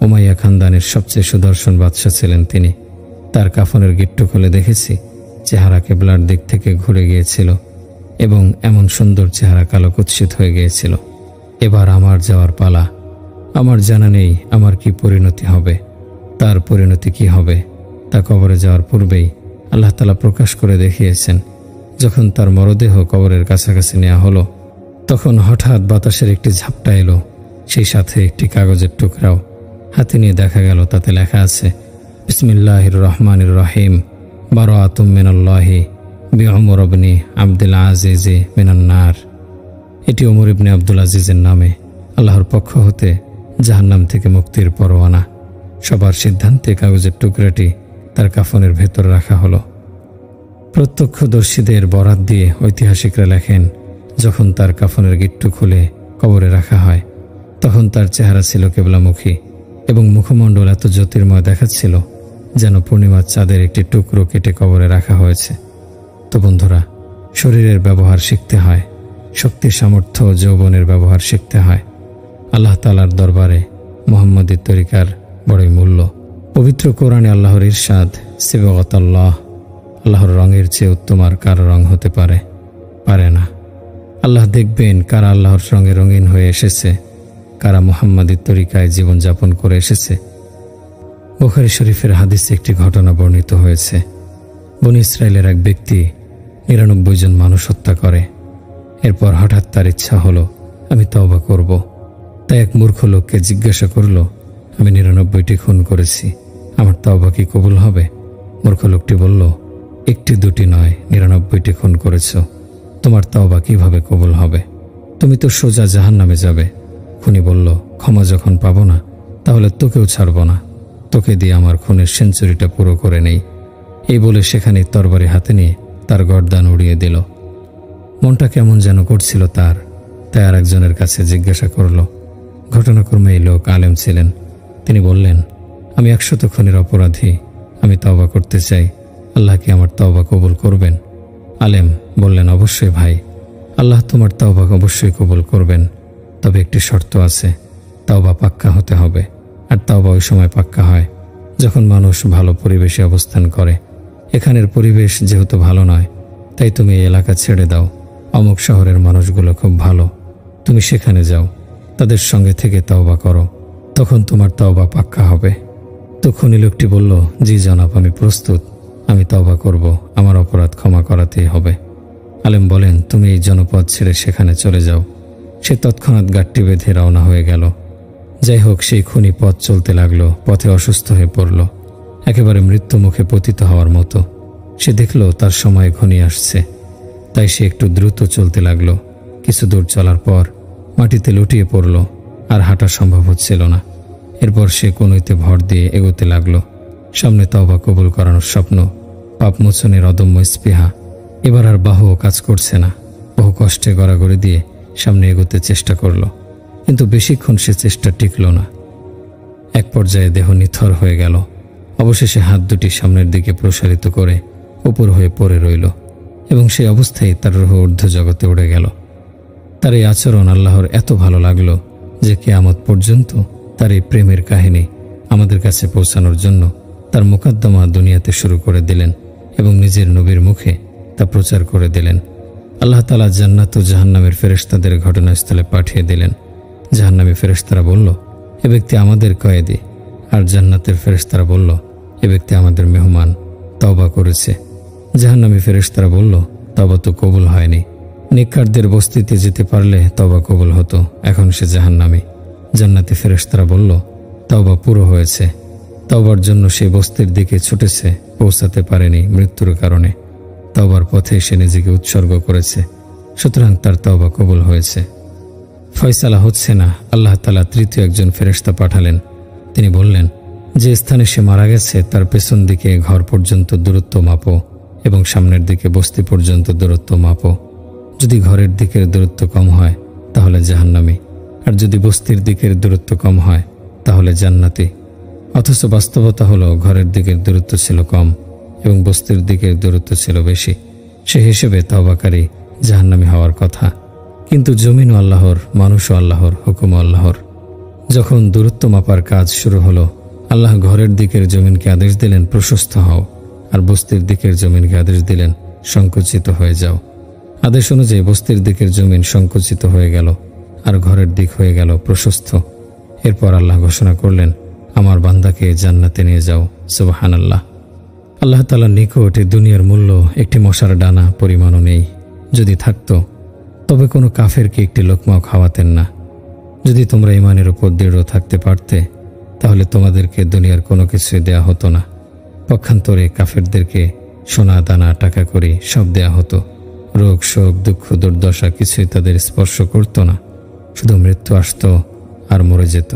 উমাইয়া খানদানের সবচেয়ে সুদর্শন বাদশা ছিলেন তিনি। তার কাফনের গিট্টু খুলে দেখেছি চেহারা কেবলার দিক থেকে ঘুরে গিয়েছিল এবং এমন সুন্দর চেহারা কালো কুৎসিত হয়ে গিয়েছিল। এবার আমার যাওয়ার পালা। আমার জানা নেই আমার কি পরিণতি হবে। তার পরিণতি কি হবে তা কবরে যাওয়ার পূর্বেই আল্লাহ তাআলা প্রকাশ করে দেখিয়েছেন। যখন তার মরদেহ কবরের কাছাকাছি নেওয়া হলো, তখন হঠাৎ বাতাসের একটি ঝাপটা এলো, সেই সাথে একটি কাগজের টুকরাও। হাতে নিয়ে দেখা গেল তাতে লেখা আছে, বিসমিল্লাহির রহমানির রহিম, বারাআতুম মিনাল্লাহি বিউমর ইবনে আব্দুল আজিজ মিনান নার। এটি ওমর ইবনে আব্দুল আজিজের নামে আল্লাহর পক্ষ হতে জাহান্নাম থেকে মুক্তির পরোয়ানা। সবার সিদ্ধান্তে কাগজের টুকরাটি তার কাফনের ভেতর রাখা হলো। প্রত্যক্ষদর্শীদের বরাত দিয়ে ঐতিহাসিকরা লেখেন, যখন তার কাফনের গিট্টু খুলে কবরে রাখা হয়, তখন তার চেহারা ছিল কেবলামুখী এবং মুখমণ্ডল এত জ্যোতির্ময় দেখাচ্ছিল যেন পূর্ণিমার চাঁদের একটি টুকরো কেটে কবরে রাখা হয়েছে। তো বন্ধুরা, শরীরের ব্যবহার শিখতে হয়, শক্তি সামর্থ্য যৌবনের ব্যবহার শিখতে হয়। আল্লাহ তাআলার দরবারে মুহাম্মদী তরিকার বড়ই মূল্য। পবিত্র কোরআনে আল্লাহর ইরশাদ, সিবগাতাল্লাহ, আল্লাহর রঙের চেয়ে উত্তম আর কার রং হতে পারে না। আল্লাহ দেখবেন কারা আল্লাহর সঙ্গে রঙিন হয়ে এসেছে, কারা মুহাম্মদী তরিকায় জীবনযাপন করে এসেছে। বুখারী শরীফের হাদিসে একটি ঘটনা বর্ণিত হয়েছে। বনী ইসরায়েলের এক ব্যক্তি 99 জন মানুষ হত্যা করে। এরপর হঠাৎ তার ইচ্ছা হলো, আমি তওবা করব। তাই এক মূর্খ লোককে জিজ্ঞাসা করল, আমি 99টি খুন করেছি, আমার তওবা কি কবুল হবে? মূর্খ লোকটি বলল, 1টি 2টি নয়, 99টি খুন করেছ, তোমার তওবা কিভাবে কবুল হবে? তুমি তো সোজা জাহান্নামে যাবে। খুনি বলল, ক্ষমা যখন পাবো না, তাহলে তোকেও ছাড়ব না, তোকে দিয়ে আমার খুনের সেঞ্চুরিটা পুরো করে নেই। এই বলে সেখানে তরবারি হাতে নিয়ে তার গর্দান উড়িয়ে দিল। মনটা কেমন যেন করছিল তার, তাই আর একজনের কাছে জিজ্ঞাসা করল। ঘটনাক্রমে এই লোক আলেম ছিলেন। তিনি বললেন, আমি 100 খুনের অপরাধী, আমি তওবা করতে চাই, আল্লাহ কি আমার তওবা কবুল করবেন? আলেম বললেন, অবশ্যই ভাই, আল্লাহ তোমার তওবা অবশ্যই কবুল করবেন, তবে একটি শর্ত আছে, তওবা পাক্কা হতে হবে। আর তওবা ওই সময় পাক্কা হয় যখন মানুষ ভালো পরিবেশে অবস্থান করে। এখানের পরিবেশ যেহেতু ভালো নয়, তাই তুমি এই এলাকা ছেড়ে দাও। অমুক শহরের মানুষগুলো খুব ভালো, তুমি সেখানে যাও, তাদের সঙ্গে থেকে তওবা করো, তখন তোমার তওবা পাক্কা হবে। তো খুনি লোকটি বলল, জি জনাব, আমি প্রস্তুত, আমি তওবা করব, আমার অপরাধ ক্ষমা করাতেই হবে। আলেম বলেন, তুমি এই জনপদ ছেড়ে সেখানে চলে যাও। সে তৎক্ষণাৎ গাঁটটি বেঁধে রওনা হয়ে গেল। যাই হোক, সেই খুনি পথ চলতে লাগলো, পথে অসুস্থ হয়ে পড়ল, একেবারে মৃত্যু মুখে পতিত হওয়ার মতো। সে দেখল তার সময় ঘনিয়ে আসছে, তাই সে একটু দ্রুত চলতে লাগলো। কিছু দূর চলার পর মাটিতে লুটিয়ে পড়ল, আর হাঁটা সম্ভব হচ্ছিল না। এরপর সে কনুইতে ভর দিয়ে এগোতে লাগলো। সামনে তওবা কবুল করানোর স্বপ্ন, পাপ মোচনের অদম্য স্পৃহা। এবার আর বাহুও কাজ করছে না। বহু কষ্টে গড়াগড়ি দিয়ে সামনে এগোতে চেষ্টা করল, কিন্তু বেশিক্ষণ সে চেষ্টা টিকল না। এক পর্যায়ে দেহ নিথর হয়ে গেল। অবশেষে হাত দুটি সামনের দিকে প্রসারিত করে উপর হয়ে পড়ে রইল, এবং সেই অবস্থায় তার রূহ ঊর্ধ্ব জগতে উড়ে গেল। তার এই আচরণ আল্লাহর এত ভালো লাগলো যে কিয়ামত পর্যন্ত তার এই প্রেমের কাহিনী আমাদের কাছে পৌঁছানোর জন্য তার মুকদ্দমা দুনিয়াতে শুরু করে দিলেন এবং নিজের নবীর মুখে তা প্রচার করে দিলেন। আল্লাহ তাআলা জান্নাত ও জাহান্নামের ফেরেশতাদের ঘটনাস্থলে পাঠিয়ে দিলেন। জাহান্নামী ফেরেশতারা বলল, এ ব্যক্তি আমাদের কয়েদি। আর জান্নাতের ফেরেশতারা বলল, এ ব্যক্তি আমাদের মেহমান, তওবা করেছে। জাহান্নামী ফেরেশতারা বলল, তওবা তো কবুল হয়নি। নেককারদের বস্তিতে যেতে পারলে তওবা কবুল হতো, এখন সে জাহান্নামী। জান্নাতি ফেরেশতারা বলল, তওবা পুরো হয়েছে। তওবার জন্য সে বস্তির দিকে ছুটেছে, পৌঁছাতে পারেনি মৃত্যুর কারণে। তওবার পথে সে নিজেকে উৎসর্গ করেছে, সুতরাং তার তওবা কবুল হয়েছে। ফয়সালা হচ্ছে না। আল্লাহ তাআলা তৃতীয় একজন ফেরেশতা পাঠালেন। তিনি বললেন, যে স্থানে সে মারা গেছে তার পেছন দিকে ঘর পর্যন্ত দূরত্ব মাপো এবং সামনের দিকে বস্তি পর্যন্ত দূরত্ব মাপো। যদি ঘরের দিকের দূরত্ব কম হয় তাহলে জাহান্নামী, আর যদি বস্তির দিকের দূরত্ব কম হয় তাহলে জান্নাতি। অথচ বাস্তবতা হলো ঘরের দিকের দূরত্ব ছিল কম এবং বস্তির দিকের দূরত্ব ছিল বেশি। সে হিসেবে তওবাকারী জাহান্নামী হওয়ার কথা। কিন্তু জমিনও আল্লাহর, মানুষও আল্লাহর, হুকুমও আল্লাহর। যখন দূরত্ব মাপার কাজ শুরু হলো, আল্লাহ ঘরের দিকের জমিনকে আদেশ দিলেন, প্রশস্ত হও, আর বস্তির দিকের জমিনকে আদেশ দিলেন, সংকুচিত হয়ে যাও। আদেশ অনুযায়ী বস্তির দিকের জমিন সংকুচিত হয়ে গেল, আর ঘরের দিক হয়ে গেল প্রশস্ত। এরপর আল্লাহ ঘোষণা করলেন, আমার বান্দাকে জান্নাতে নিয়ে যাও। সুবহানাল্লাহ। আল্লাহ তাআলার নিকট এই দুনিয়ার মূল্য একটি মশার ডানা পরিমাণও নেই। যদি থাকতো তবে কোনো কাফেরকে একটি লোকমাও খাওয়াতেন না। যদি তোমরা ঈমানের উপর দৃঢ় থাকতে পারতে তাহলে তোমাদেরকে দুনিয়ার কোনো কিছুই দেয়া হতো না। পক্ষান্তরে কাফেরদেরকে সোনা, দানা, টাকা কড়ি সব দেয়া হতো। রোগ, শোক, দুঃখ, দুর্দশা কিছুই তাদের স্পর্শ করত না। শুধু মৃত্যু আসতো আর মরে যেত।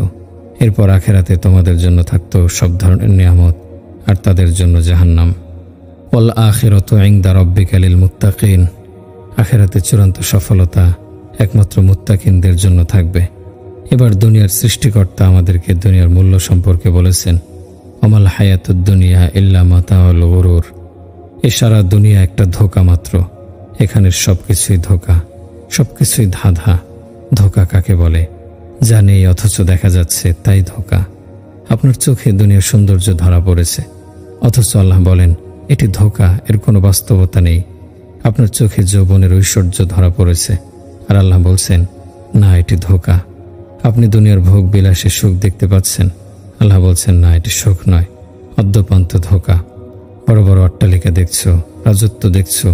এরপর আখেরাতে তোমাদের জন্য থাকতো সব ধরনের নিয়ামত, আর তাদের জন্য জাহান্নাম। ওয়াল আখিরাতু ইনদা রাব্বিকা লিল মুত্তাকিন। আখেরাতে চূড়ান্ত সফলতা একমাত্র মুত্তাকিনদের জন্য থাকবে। এবার দুনিয়ার সৃষ্টিকর্তা আমাদেরকে দুনিয়ার মূল্য সম্পর্কে বলেছেন, আমাল হায়াতুদ দুনিয়া ইল্লা মাতাউল গুরুর। এ সারা দুনিয়া একটা ধোঁকা মাত্র। এখানের সবকিছুই ধোঁকা, সবকিছুই ধাঁধা। ধোঁকা কাকে বলে? যা নেই অথচ দেখা যাচ্ছে তাই ধোঁকা। আপনার চোখে দুনিয়ার সৌন্দর্য ধরা পড়েছে, অথচ আল্লাহ বলেন এটি ধোঁকা, এর কোনো বাস্তবতা নেই। আপনার চোখে যৌবনের ঐশ্বর্য ধরা পড়েছে, আর আল্লাহ বলছেন না, এটি ধোঁকা। আপনি দুনিয়ার ভোগ বিলাসে সুখ দেখতে পাচ্ছেন, আল্লাহ বলছেন না, এটি সুখ নয়, অদ্যপান্ত ধোঁকা। বড় বড় অট্টালিকা দেখছো, রাজত্ব দেখছো,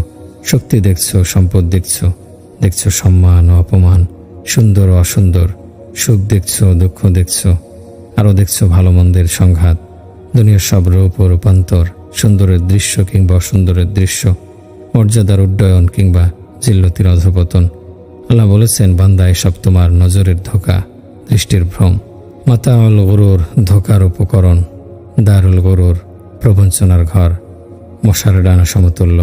শক্তি দেখছো, সম্পদ দেখছো, দেখছো সম্মান ও অপমান, সুন্দর ও অসুন্দর, সুখ দেখছো, দুঃখ দেখছো, আরও দেখছো ভালো মন্দের সংঘাত। দুনিয়ার সব রূপ ও রূপান্তর, সুন্দরের দৃশ্য কিংবা অসুন্দরের দৃশ্য, মর্যাদার উড্ডয়ন কিংবা জিল্লতির অধঃপতন। আল্লাহ বলেছেন, বান্দা, এসব তোমার নজরের ধোঁকা, দৃষ্টির ভ্রম। মাতাউল গুরুর, ধোঁকার উপকরণ। দারুল গুরুর, প্রবঞ্চনার ঘর। মশার ডানা সমতুল্য,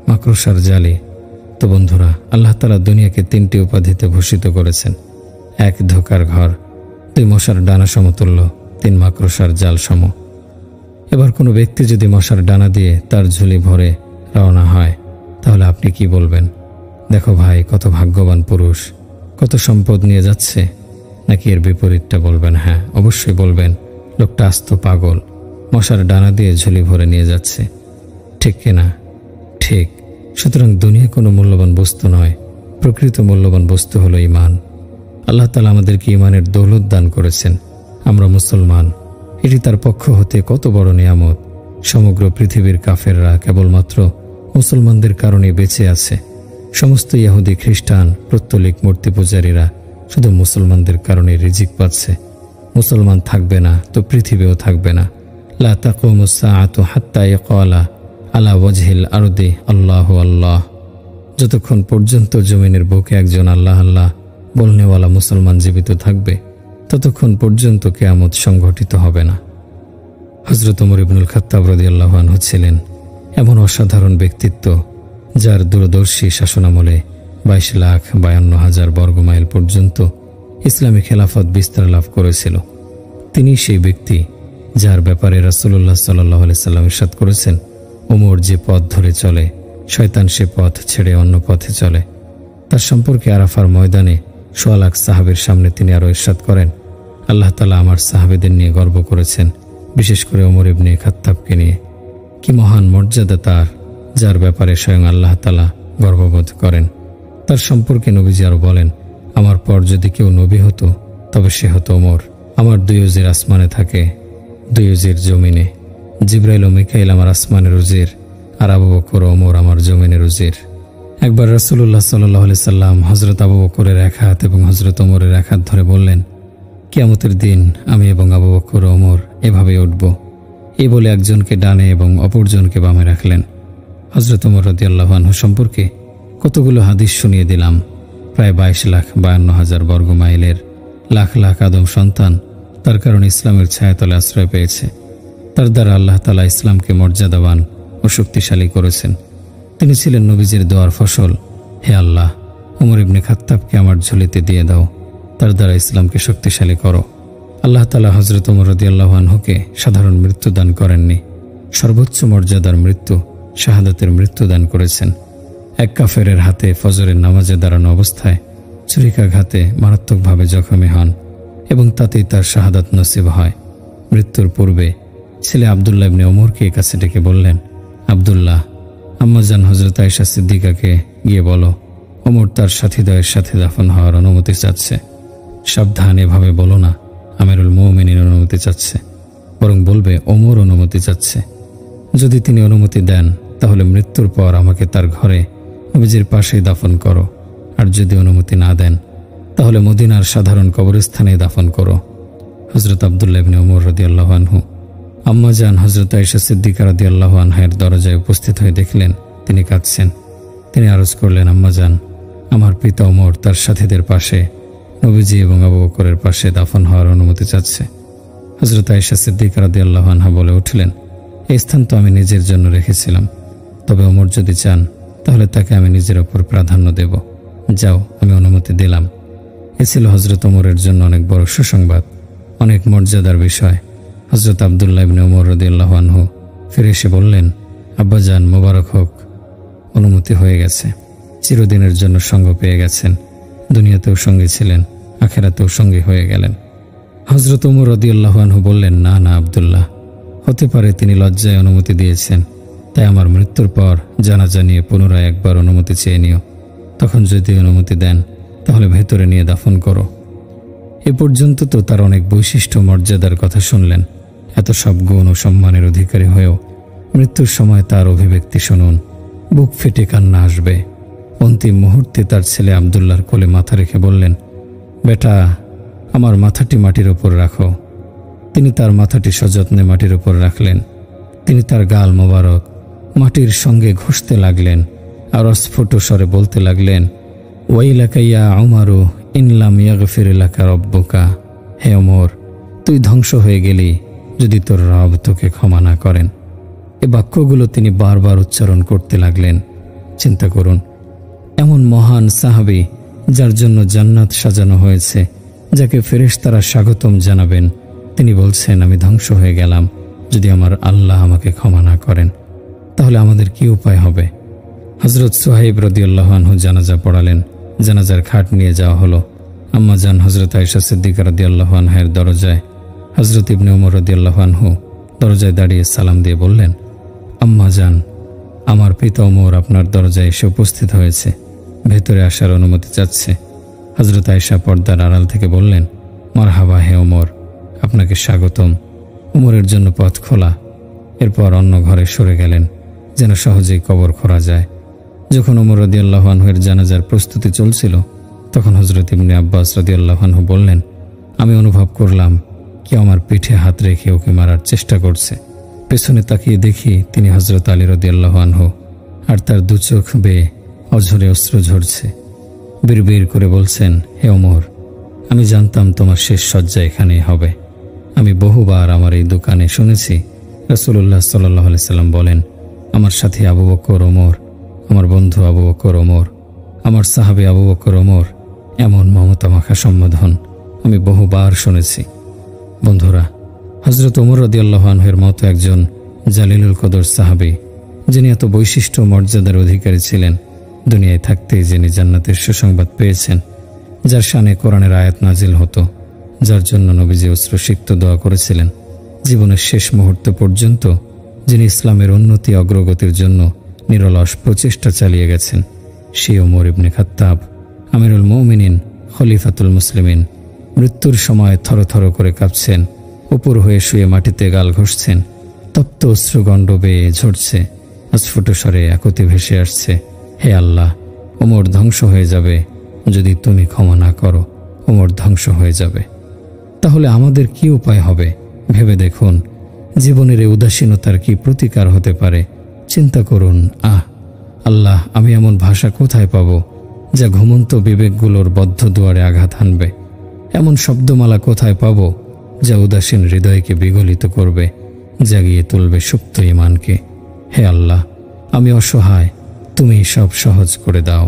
মাকড়সার জালি। তো বন্ধুরা, আল্লাহ তাআলা দুনিয়াকে তিনটি উপাধিতে ভূষিত করেছেন। 1 ধোঁকার ঘর, 2 মশার ডানা সমতুল্য, 3 মাকড়সার জাল সম। এবার কোনো ব্যক্তি যদি মশার ডানা দিয়ে তার ঝুলি ভরে রওনা হয়, তাহলে আপনি কি বলবেন? দেখো ভাই, কত ভাগ্যবান পুরুষ, কত সম্পদ নিয়ে যাচ্ছে। নাকি এর বিপরীতটা বলবেন? হ্যাঁ, অবশ্যই বলবেন, লোকটা আস্ত পাগল, মশার ডানা দিয়ে ঝুলি ভরে নিয়ে যাচ্ছে। ঠিক কিনা? ঠিক। সুতরাং দুনিয়া কোনো মূল্যবান বস্তু নয়। প্রকৃত মূল্যবান বস্তু হলো ঈমান। আল্লাহ তাআলা আমাদেরকে ঈমানের দৌলত দান করেছেন। আমরা মুসলমান, এটি তার পক্ষ হতে কত বড় নিয়ামত। সমগ্র পৃথিবীর কাফেররা কেবলমাত্র মুসলমানদের কারণে বেঁচে আছে। সমস্ত ইহুদি, খ্রিস্টান, পৌত্তলিক মূর্তি পূজারীরা শুধু মুসলমানদের কারণে রিজিক পাচ্ছে। মুসলমান থাকবে না তো পৃথিবীও থাকবে না। লা তাকুমুস সাআতু হাত্তা ইয়াকালা আলা ওয়াজহিল আরদি আল্লাহু আল্লাহ। যতক্ষণ পর্যন্ত জমিনের বুকে একজন আল্লাহ আল্লাহ বলনেওয়ালা মুসলমান জীবিত থাকবে, ততক্ষণ পর্যন্ত কিয়ামত সংঘটিত হবে না। হযরত ওমর ইবনুল খাত্তাব রাদিয়াল্লাহু আনহু ছিলেন এমন অসাধারণ ব্যক্তিত্ব, যার দূরদর্শী শাসনামলে 22,52,000 বর্গমাইল পর্যন্ত ইসলামী খেলাফত বিস্তার লাভ করেছিল। তিনি সেই ব্যক্তি যার ব্যাপারে রাসূলুল্লাহ সাল্লাল্লাহু আলাইহি সাল্লাম ইরশাদ করেছেন, ওমর যে পথ ধরে চলে শয়তান সে পথ ছেড়ে অন্য পথে চলে। তার সম্পর্কে আরাফার ময়দানে 1.25 লাখ সাহাবীর সামনে তিনি আরো ইরশাদ করেন, আল্লাহ তাআলা আমার সাহাবীদের নিয়ে গর্ব করেছেন, বিশেষ করে ওমর ইবনে খাত্তাবকে নিয়ে। কি মহান মর্যাদা তার, যার ব্যাপারে স্বয়ং আল্লাহ তাআলা গর্ববোধ করেন। তার সম্পর্কে নবীজি আরো বলেন, আমার পর যদি কেউ নবী হতো তবে সে হতো ওমর। আমার 2 উজির আসমানে থাকে, 2 উজির জমিনে। জিবরাইল ও মিকাইল আমার আসমানের উজির, আর আবু বকর ও ওমর আমার জমিনের উজির। একবার রাসূলুল্লাহ সাল্লাল্লাহু আলাইহি সাল্লাম হযরত আবু বকরের এক হাত এবং হযরত ওমরের এক হাত ধরে বললেন, কিয়ামতের দিন আমি এবং আবু বকর ও ওমর এভাবে উঠব। এই বলে একজনকে ডানে এবং অপরজনকে বামে রাখলেন। হযরত ওমর রাদিয়াল্লাহু আনহু সম্পর্কে কতগুলো হাদিস শুনিয়ে দিলাম। প্রায় 22,52,000 বর্গমাইলের লাখ লাখ আদম সন্তান তার কারণে ইসলামের ছায়াতলে আশ্রয় পেয়েছে। তার দ্বারা আল্লাহ তাআলা ইসলামকে মর্যাদাবান ও শক্তিশালী করেছেন। তিনি ছিলেন নবীজির দোয়ার ফসল, হে আল্লাহ, ওমর ইবনে খাত্তাবকে আমার ঝুলিতে দিয়ে দাও, তার দ্বারা ইসলামকে শক্তিশালী করো। আল্লাহ তাআলা হযরত ওমর রাদিয়াল্লাহু আনহুকে সাধারণ মৃত্যু দান করেননি, সর্বোচ্চ মর্যাদার মৃত্যু, শাহাদাতের মৃত্যু দান করেছেন। এক কাফেরের হাতে ফজরের নামাজে দাঁড়ানো অবস্থায় ছুরিকাঘাতে মারাত্মকভাবে জখমী হন এবং তাতেই তার শাহাদাত নসিব হয়। মৃত্যুর পূর্বে ছেলে আব্দুল্লাহ ইবনে ওমরকে কাছে ডেকে বললেন, আব্দুল্লাহ, আম্মাজান হযরত আয়েশা সিদ্দিকাকে গিয়ে বলো ওমর তার সাথীদ্বয়ের সাথে দাফন হওয়ার অনুমতি চাচ্ছে। সাবধান, এভাবে বলো না আমিরুল মুমিনিন অনুমতি চাচ্ছে, বরং বলবে ওমর অনুমতি চাচ্ছে। যদি তিনি অনুমতি দেন তাহলে মৃত্যুর পর আমাকে তার ঘরে নবীজির পাশেই দাফন করো, আর যদি অনুমতি না দেন তাহলে মদিনার সাধারণ কবরস্থানে দাফন করো। হযরত আব্দুল্লাহ ইবনে ওমর রাদিয়াল্লাহু আনহু আম্মাজান হযরত আয়েশা সিদ্দিকা রাদিয়াল্লাহু আনহার দরজায় উপস্থিত হয়ে দেখলেন তিনি কাঁদছেন। তিনি আরজ করলেন, আম্মাজান, আমার পিতা ওমর তার সাথীদের পাশে নবীজি এবং আবু বকরের পাশে দাফন হওয়ার অনুমতি চাচ্ছে। হযরত আয়েশা সিদ্দিকা রাদিয়াল্লাহু আনহা বলে উঠলেন, এই স্থান তো আমি নিজের জন্য রেখেছিলাম, তবে ওমর যদি চান তাহলে তাকে আমি নিজের ওপর প্রাধান্য দেব। যাও, আমি অনুমতি দিলাম। এ ছিল হযরত ওমরের জন্য অনেক বড় সুসংবাদ, অনেক মর্যাদার বিষয়। হযরত আব্দুল্লাহ ইবনে ওমর রাদিয়াল্লাহু আনহু ফিরে এসে বললেন, আব্বাজান, মোবারক হোক, অনুমতি হয়ে গেছে। চিরদিনের জন্য সঙ্গ পেয়ে গেছেন, দুনিয়াতেও সঙ্গী ছিলেন, আখিরাতেও সঙ্গী হয়ে গেলেন। হযরত ওমর রাদিয়াল্লাহু আনহু বললেন, না না আব্দুল্লাহ, হতে পারে তিনি লজ্জায় অনুমতি দিয়েছেন, তাই আমার মৃত্যুর পর জানাজা নিয়ে পুনরায় একবার অনুমতি চেয়ে নিও। তখন যদি অনুমতি দেন তাহলে ভেতরে নিয়ে দাফন করো। এ পর্যন্ত তো তার অনেক বৈশিষ্ট্য মর্যাদার কথা শুনলেন। এত সব গুণ ও সম্মানের অধিকারী হয়েও মৃত্যুর সময় তার অভিব্যক্তি শুনুন, বুক ফেটে কান্না আসবে। অন্তিম মুহূর্তে তার ছেলে আব্দুল্লাহর কোলে মাথা রেখে বললেন, বেটা, আমার মাথাটি মাটির ওপর রাখো। তিনি তার মাথাটি সযত্নে মাটির ওপর রাখলেন। তিনি তার গাল মোবারক মাটির সঙ্গে ঘষতে লাগলেন আর অস্ফুট স্বরে বলতে লাগলেন, ওয়াইলাকা ইয়া উমারু ইন লাম ইয়াগফির লাকা রব্বুকা। হে ওমর, তুই ধ্বংস হয়ে গেলি যদি তোর রব তোকে ক্ষমা না করেন। এ বাক্যগুলো তিনি বারবার উচ্চারণ করতে লাগলেন। চিন্তা করুন, এমন মহান সাহাবী যার জন্য জান্নাত সাজানো হয়েছে, যাকে ফেরেশতারা স্বাগতম জানাবেন, তিনি বলছেন, আমি ধ্বংস হয়ে গেলাম যদি আমার আল্লাহ আমাকে ক্ষমা না করেন। তাহলে আমাদের কি উপায় হবে? হযরত সুহাইব রাদিয়াল্লাহু আনহু জানাজা পড়ালেন। জানাজার খাট নিয়ে যাওয়া হলো। আম্মাজান হযরত আয়েশা সিদ্দিকা রাদিয়াল্লাহু আনহার দরজায় হযরত ইবনে ওমর রাদিয়াল্লাহু আনহু দরজায় দাঁড়িয়ে সালাম দিয়ে বললেন, আম্মাজান, আমার পিতা ওমর আপনার দরজায় এসে উপস্থিত হয়েছে, ভেতরে আসার অনুমতি চাচ্ছে। হযরত আয়েশা পর্দার আড়াল থেকে বললেন, মারহাবা হে ওমর, আপনাকে স্বাগতম। ওমরের জন্য পথ খোলা। এরপর অন্য ঘরে সরে গেলেন যেন সহজেই কবর খোঁড়া যায়। যখন ওমর রাদিয়াল্লাহু আনহুর জানাজার প্রস্তুতি চলছিল তখন হযরত ইবনে আব্বাস রাদিয়াল্লাহু আনহু বললেন, আমি অনুভব করলাম কেউ আমার পিঠে হাত রেখে ওকে মারার চেষ্টা করছে। পেছনে তাকিয়ে দেখি তিনি হযরত আলী রাদিয়াল্লাহু আনহু, আর তার দু চোখ বেয়ে অঝরে অশ্রু ঝরছে। বিড়বিড় করে বলছেন, হে ওমর, আমি জানতাম তোমার শেষ শয্যা এখানেই হবে। আমি বহুবার আমার এই দোকানে শুনেছি রাসূলুল্লাহ সাল্লাল্লাহু আলাইহি সাল্লাম বলেন, আমার সাথী আবু বকর ওমর, আমার বন্ধু আবু বকর ওমর, আমার সাহাবী আবু বকর ওমর। এমন মমতা মাখা সম্বোধন আমি বহুবার শুনেছি। বন্ধুরা, হযরত ওমর রাদিয়াল্লাহু আনহুর মতো একজন জালিলুল কদর সাহাবী, যিনি এত বৈশিষ্ট্য মর্যাদার অধিকারী ছিলেন, দুনিয়ায় থাকতেই যিনি জান্নাতের সুসংবাদ পেয়েছেন, যার শানে কোরআনের আয়াত নাজিল হতো, যার জন্য নবীজি অশ্রুসিক্ত দোয়া করেছিলেন, জীবনের শেষ মুহূর্ত পর্যন্ত যিনি ইসলামের উন্নতি অগ্রগতির জন্য নিরলস প্রচেষ্টা চালিয়ে গেছেন, সেই ওমর ইবনে খাত্তাব, আমিরুল মুমিনিন, খলিফাতুল মুসলিমিন, মৃত্যুর সময় থরথর করে কাঁপছেন, উপর হয়ে শুয়ে মাটিতে গাল ঘষছেন, তপ্ত অশ্রুগণ্ড বেয়ে ঝরছে, অস্ফুট স্বরে একতি ভেসে আসছে, হে আল্লাহ, ওমর ধ্বংস হয়ে যাবে, যদি তুমি ক্ষমা না করো ওমর ধ্বংস হয়ে যাবে। তাহলে আমাদের কি উপায় হবে? ভেবে দেখুন, জীবনের এই উদাসীনতার কি প্রতিকার হতে পারে? চিন্তা করুন। আল্লাহ, আমি এমন ভাষা কোথায় পাব যা ঘুমন্ত বিবেকগুলোর বদ্ধ দুয়ারে আঘাত হানবে? এমন শব্দমালা কোথায় পাব যা উদাসীন হৃদয়কে বিগলিত করবে, জাগিয়ে তুলবে সুপ্ত ঈমানকে? হে আল্লাহ, আমি অসহায়, তুমি সব সহজ করে দাও।